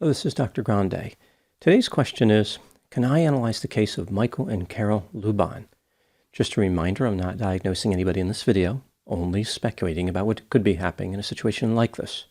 This is Dr. Grande. Today's question is, can I analyze the case of Michael and Carol Lubahn? Just a reminder, I'm not diagnosing anybody in this video, only speculating about what could be happening in a situation like this.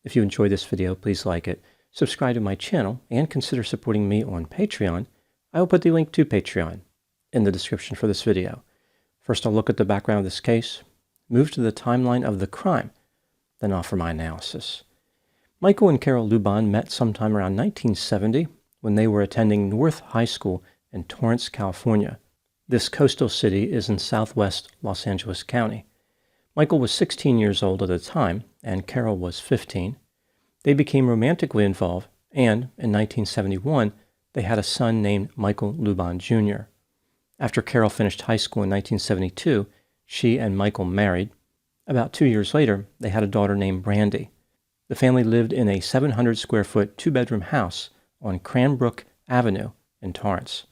If you enjoyed this video, please like it, subscribe to my channel, and consider supporting me on Patreon. I will put the link to Patreon in the description for this video. First, I'll look at the background of this case, move to the timeline of the crime, then offer my analysis. Michael and Carol Lubahn met sometime around 1970 when they were attending North High School in Torrance, California. This coastal city is in southwest Los Angeles County. Michael was 16 years old at the time, and Carol was 15. They became romantically involved, and in 1971, they had a son named Michael Lubahn Jr. After Carol finished high school in 1972, she and Michael married. About 2 years later, they had a daughter named Grande. The family lived in a 700-square-foot, two-bedroom house on Cranbrook Avenue in Torrance.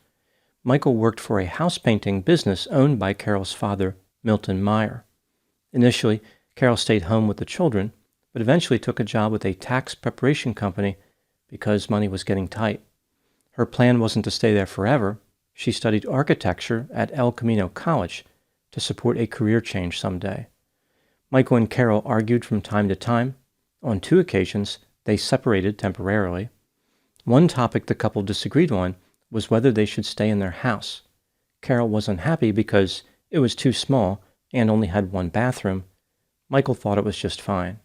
Michael worked for a house painting business owned by Carol's father, Milton Meyer. Initially, Carol stayed home with the children, but eventually took a job with a tax preparation company because money was getting tight. Her plan wasn't to stay there forever. She studied architecture at El Camino College to support a career change someday. Michael and Carol argued from time to time. On 2 occasions, they separated temporarily. One topic the couple disagreed on was whether they should stay in their house. Carol was unhappy because it was too small and only had 1 bathroom. Michael thought it was just fine.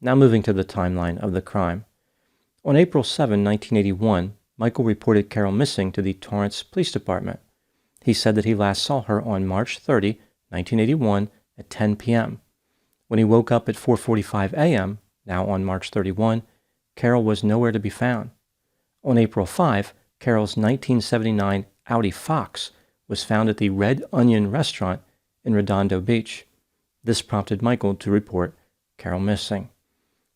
Now moving to the timeline of the crime. On April 7, 1981, Michael reported Carol missing to the Torrance Police Department. He said that he last saw her on March 30, 1981 at 10 p.m. When he woke up at 4:45 a.m., now on March 31, Carol was nowhere to be found. On April 5, Carol's 1979 Audi Fox was found at the Red Onion restaurant in Redondo Beach. This prompted Michael to report Carol missing.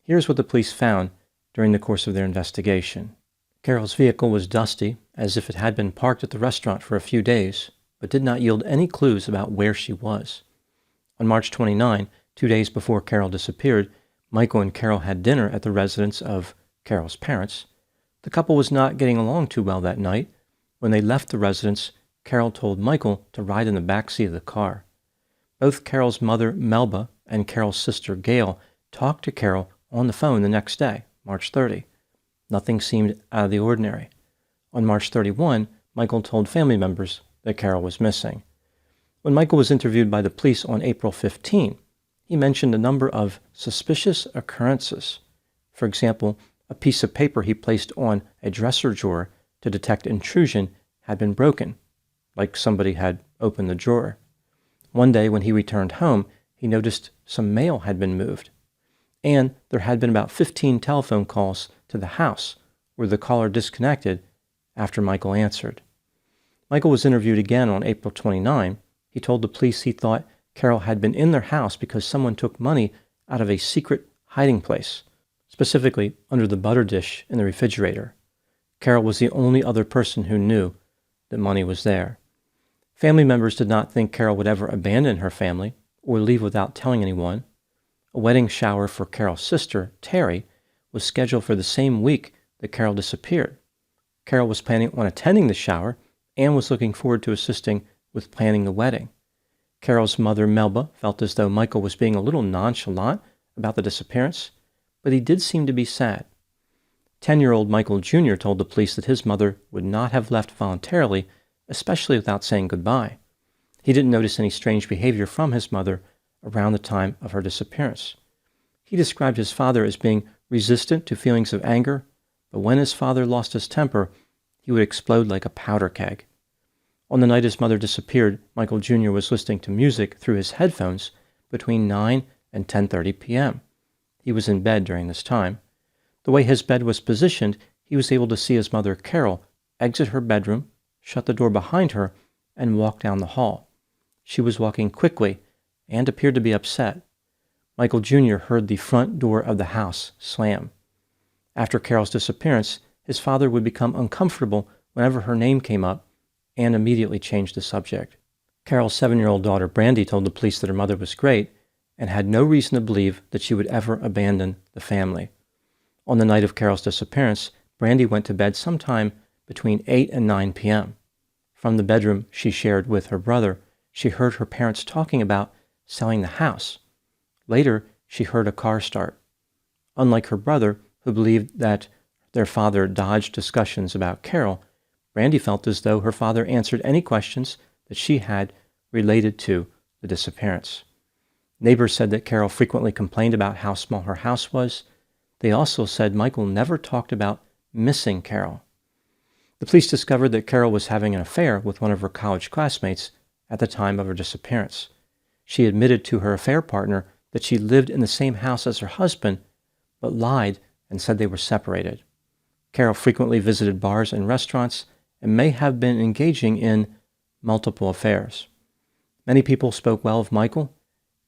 Here's what the police found during the course of their investigation. Carol's vehicle was dusty, as if it had been parked at the restaurant for a few days, but did not yield any clues about where she was. On March 29, 2 days before Carol disappeared, Michael and Carol had dinner at the residence of Carol's parents. The couple was not getting along too well that night. When they left the residence, Carol told Michael to ride in the back seat of the car. Both Carol's mother, Melba, and Carol's sister, Gail, talked to Carol on the phone the next day, March 30. Nothing seemed out of the ordinary. On March 31, Michael told family members that Carol was missing. When Michael was interviewed by the police on April 15, he mentioned a number of suspicious occurrences. For example, a piece of paper he placed on a dresser drawer to detect intrusion had been broken, like somebody had opened the drawer. One day when he returned home, he noticed some mail had been moved, and there had been about 15 telephone calls to the house where the caller disconnected after Michael answered. Michael was interviewed again on April 29. He told the police he thought Carol had been in their house because someone took money out of a secret hiding place, specifically under the butter dish in the refrigerator. Carol was the only other person who knew that money was there. Family members did not think Carol would ever abandon her family or leave without telling anyone. A wedding shower for Carol's sister, Terry, was scheduled for the same week that Carol disappeared. Carol was planning on attending the shower and was looking forward to assisting with planning the wedding. Carol's mother, Melba, felt as though Michael was being a little nonchalant about the disappearance, but he did seem to be sad. 10-year-old Michael Jr. told the police that his mother would not have left voluntarily, especially without saying goodbye. He didn't notice any strange behavior from his mother around the time of her disappearance. He described his father as being resistant to feelings of anger, but when his father lost his temper, he would explode like a powder keg. On the night his mother disappeared, Michael Jr. was listening to music through his headphones between 9 and 10:30 p.m. He was in bed during this time. The way his bed was positioned, he was able to see his mother, Carol, exit her bedroom, shut the door behind her, and walk down the hall. She was walking quickly and appeared to be upset. Michael Jr. heard the front door of the house slam. After Carol's disappearance, his father would become uncomfortable whenever her name came up and immediately changed the subject. Carol's 7-year-old daughter, Grande, told the police that her mother was great and had no reason to believe that she would ever abandon the family. On the night of Carol's disappearance, Grande went to bed sometime between 8 and 9 p.m. From the bedroom she shared with her brother, she heard her parents talking about selling the house. Later, she heard a car start. Unlike her brother, who believed that their father dodged discussions about Carol, Grande felt as though her father answered any questions that she had related to the disappearance. Neighbors said that Carol frequently complained about how small her house was. They also said Michael never talked about missing Carol. The police discovered that Carol was having an affair with one of her college classmates at the time of her disappearance. She admitted to her affair partner that she lived in the same house as her husband, but lied and said they were separated. Carol frequently visited bars and restaurants and may have been engaging in multiple affairs. Many people spoke well of Michael.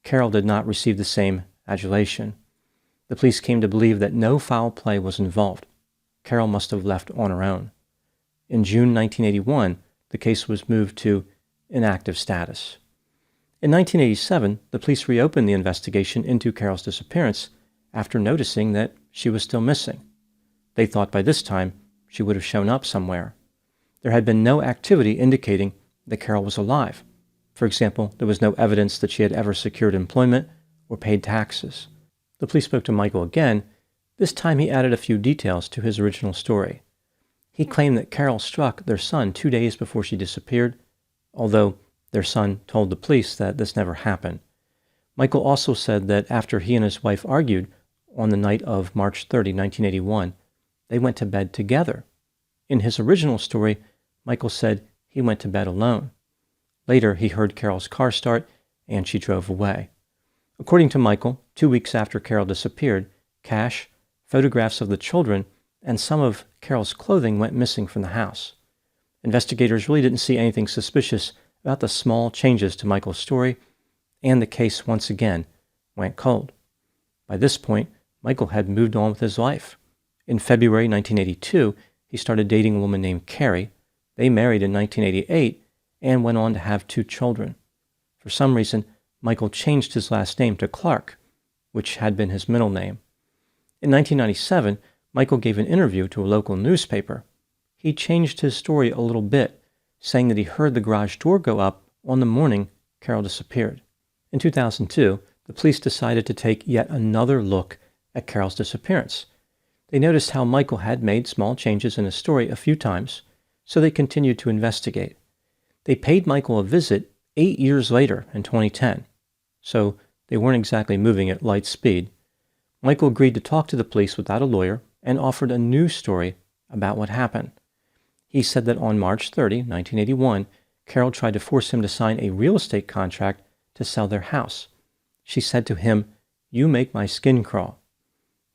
Carol did not receive the same adulation. The police came to believe that no foul play was involved. Carol must have left on her own. In June 1981, the case was moved to inactive status. In 1987, the police reopened the investigation into Carol's disappearance after noticing that she was still missing. They thought by this time she would have shown up somewhere. There had been no activity indicating that Carol was alive. For example, there was no evidence that she had ever secured employment or paid taxes. The police spoke to Michael again. This time he added a few details to his original story. He claimed that Carol struck their son 2 days before she disappeared, although their son told the police that this never happened. Michael also said that after he and his wife argued on the night of March 30, 1981, they went to bed together. In his original story, Michael said he went to bed alone. Later, he heard Carol's car start and she drove away. According to Michael, 2 weeks after Carol disappeared, cash, photographs of the children, and some of Carol's clothing went missing from the house. Investigators really didn't see anything suspicious about the small changes to Michael's story, and the case once again went cold. By this point, Michael had moved on with his life. In February 1982, he started dating a woman named Carrie. They married in 1988 and went on to have 2 children. For some reason, Michael changed his last name to Clark, which had been his middle name. In 1997, Michael gave an interview to a local newspaper. He changed his story a little bit, saying that he heard the garage door go up on the morning Carol disappeared. In 2002, the police decided to take yet another look at Carol's disappearance. They noticed how Michael had made small changes in his story a few times, so they continued to investigate. They paid Michael a visit 8 years later in 2010, so they weren't exactly moving at light speed. Michael agreed to talk to the police without a lawyer and offered a new story about what happened. He said that on March 30, 1981, Carol tried to force him to sign a real estate contract to sell their house. She said to him, "You make my skin crawl."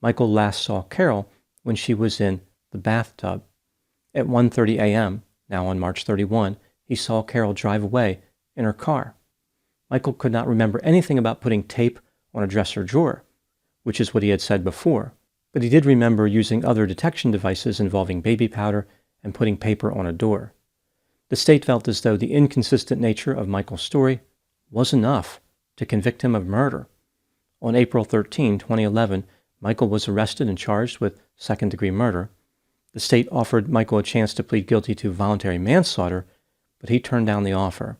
Michael last saw Carol when she was in the bathtub. At 1:30 a.m., now on March 31, he saw Carol drive away in her car. Michael could not remember anything about putting tape on a dresser drawer, which is what he had said before, but he did remember using other detection devices involving baby powder and putting paper on a door. The state felt as though the inconsistent nature of Michael's story was enough to convict him of murder. On April 13, 2011, Michael was arrested and charged with second-degree murder. The state offered Michael a chance to plead guilty to voluntary manslaughter, but he turned down the offer.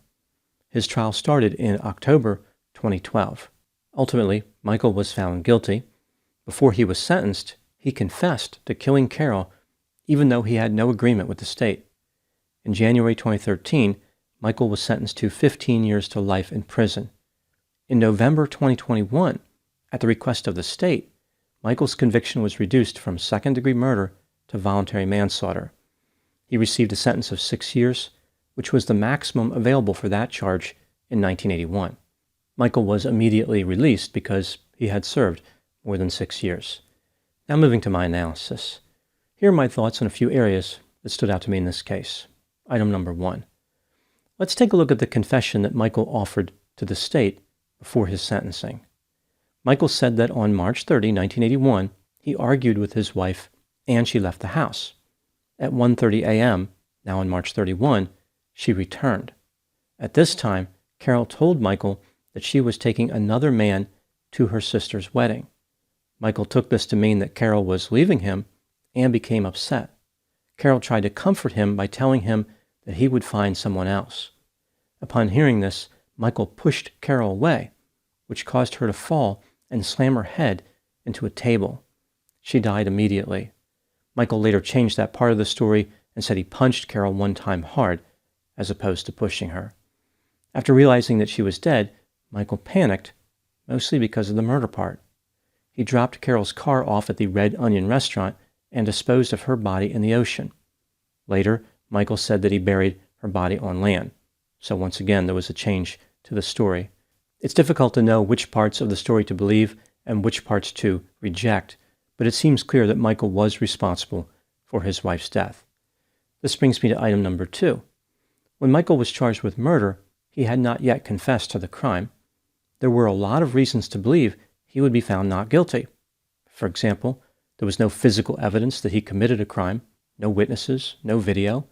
His trial started in October 2012. Ultimately, Michael was found guilty. Before he was sentenced, he confessed to killing Carol, even though he had no agreement with the state. In January 2013, Michael was sentenced to 15 years to life in prison. In November 2021, at the request of the state, Michael's conviction was reduced from second-degree murder to voluntary manslaughter. He received a sentence of 6 years, which was the maximum available for that charge in 1981. Michael was immediately released because he had served more than 6 years. Now moving to my analysis. Here are my thoughts on a few areas that stood out to me in this case. Item number 1. Let's take a look at the confession that Michael offered to the state before his sentencing. Michael said that on March 30, 1981, he argued with his wife and she left the house. At 1:30 a.m., now on March 31, she returned. At this time, Carol told Michael that she was taking another man to her sister's wedding. Michael took this to mean that Carol was leaving him and became upset. Carol tried to comfort him by telling him that he would find someone else. Upon hearing this, Michael pushed Carol away, which caused her to fall and slam her head into a table. She died immediately. Michael later changed that part of the story and said he punched Carol one time hard, as opposed to pushing her. After realizing that she was dead, Michael panicked, mostly because of the murder part. He dropped Carol's car off at the Red Onion restaurant and disposed of her body in the ocean. Later, Michael said that he buried her body on land. So once again, there was a change to the story. It's difficult to know which parts of the story to believe and which parts to reject, but it seems clear that Michael was responsible for his wife's death. This brings me to item number 2. When Michael was charged with murder, he had not yet confessed to the crime. There were a lot of reasons to believe he would be found not guilty. For example, there was no physical evidence that he committed a crime, no witnesses, no video.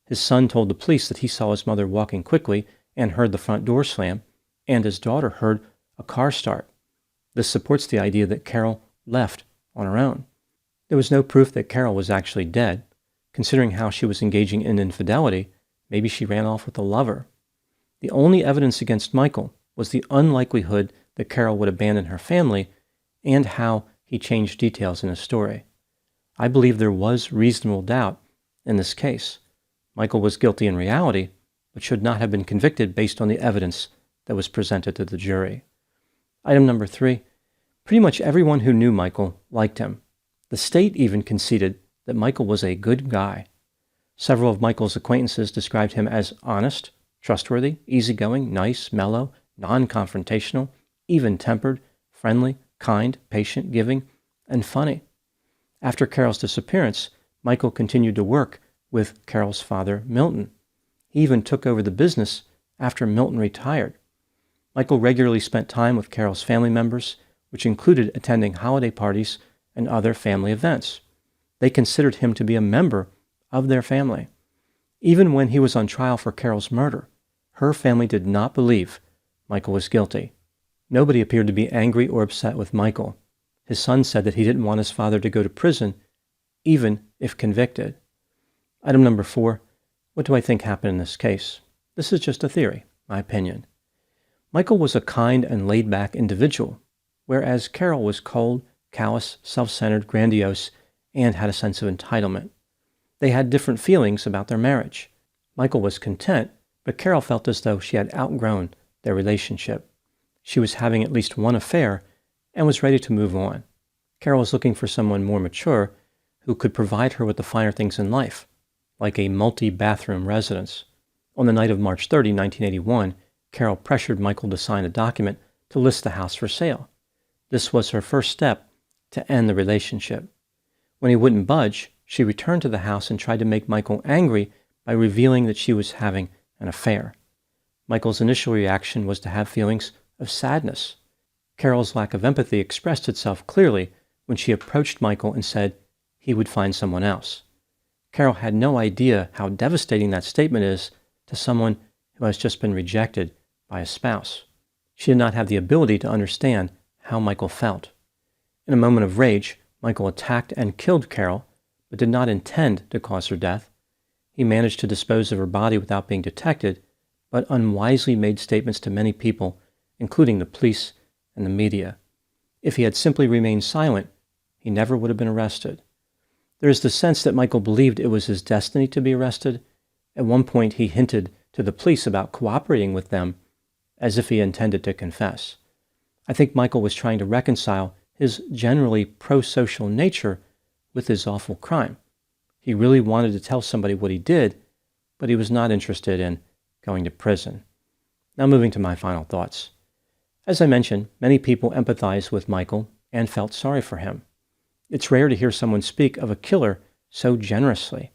His son told the police that he saw his mother walking quickly and heard the front door slam, and his daughter heard a car start. This supports the idea that Carol left on her own. There was no proof that Carol was actually dead. Considering how she was engaging in infidelity, maybe she ran off with a lover. The only evidence against Michael was the unlikelihood that Carol would abandon her family and how he changed details in his story. I believe there was reasonable doubt in this case. Michael was guilty in reality, but should not have been convicted based on the evidence that was presented to the jury. Item number 3. Pretty much everyone who knew Michael liked him. The state even conceded that Michael was a good guy. Several of Michael's acquaintances described him as honest, trustworthy, easygoing, nice, mellow, non-confrontational, even-tempered, friendly, kind, patient, giving, and funny. After Carol's disappearance, Michael continued to work with Carol's father, Milton. He even took over the business after Milton retired. Michael regularly spent time with Carol's family members, which included attending holiday parties and other family events. They considered him to be a member of their family. Even when he was on trial for Carol's murder, her family did not believe Michael was guilty. Nobody appeared to be angry or upset with Michael. His son said that he didn't want his father to go to prison, even if convicted. Item number 4. What do I think happened in this case? This is just a theory, my opinion. Michael was a kind and laid-back individual, whereas Carol was cold, callous, self-centered, grandiose, and had a sense of entitlement. They had different feelings about their marriage. Michael was content, but Carol felt as though she had outgrown their relationship. She was having at least one affair and was ready to move on. Carol was looking for someone more mature who could provide her with the finer things in life, like a multi-bathroom residence. On the night of March 30, 1981, Carol pressured Michael to sign a document to list the house for sale. This was her first step to end the relationship. When he wouldn't budge, she returned to the house and tried to make Michael angry by revealing that she was having an affair. Michael's initial reaction was to have feelings of sadness. Carol's lack of empathy expressed itself clearly when she approached Michael and said he would find someone else. Carol had no idea how devastating that statement is to someone who has just been rejected by a spouse. She did not have the ability to understand how Michael felt. In a moment of rage, Michael attacked and killed Carol, but did not intend to cause her death. He managed to dispose of her body without being detected, but unwisely made statements to many people, including the police and the media. If he had simply remained silent, he never would have been arrested. There is the sense that Michael believed it was his destiny to be arrested. At one point, he hinted to the police about cooperating with them, as if he intended to confess. I think Michael was trying to reconcile his generally pro-social nature with his awful crime. He really wanted to tell somebody what he did, but he was not interested in going to prison. Now moving to my final thoughts. As I mentioned, many people empathized with Michael and felt sorry for him. It's rare to hear someone speak of a killer so generously.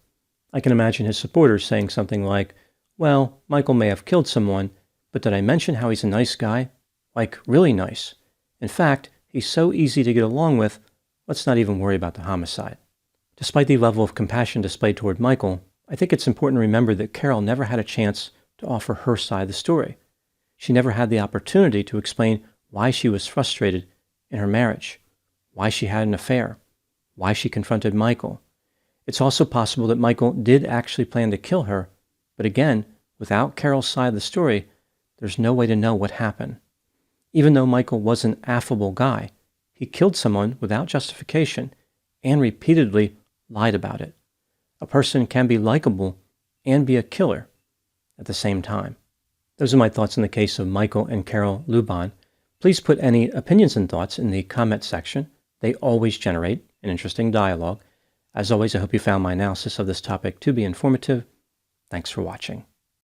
I can imagine his supporters saying something like, well, Michael may have killed someone, but did I mention how he's a nice guy? Like, really nice. In fact, he's so easy to get along with, let's not even worry about the homicide. Despite the level of compassion displayed toward Michael, I think it's important to remember that Carol never had a chance to offer her side of the story. She never had the opportunity to explain why she was frustrated in her marriage, why she had an affair, why she confronted Michael. It's also possible that Michael did actually plan to kill her, but again, without Carol's side of the story, there's no way to know what happened. Even though Michael was an affable guy, he killed someone without justification and repeatedly lied about it. A person can be likable and be a killer at the same time. Those are my thoughts on the case of Michael and Carol Lubahn. Please put any opinions and thoughts in the comment section. They always generate an interesting dialogue. As always, I hope you found my analysis of this topic to be informative. Thanks for watching.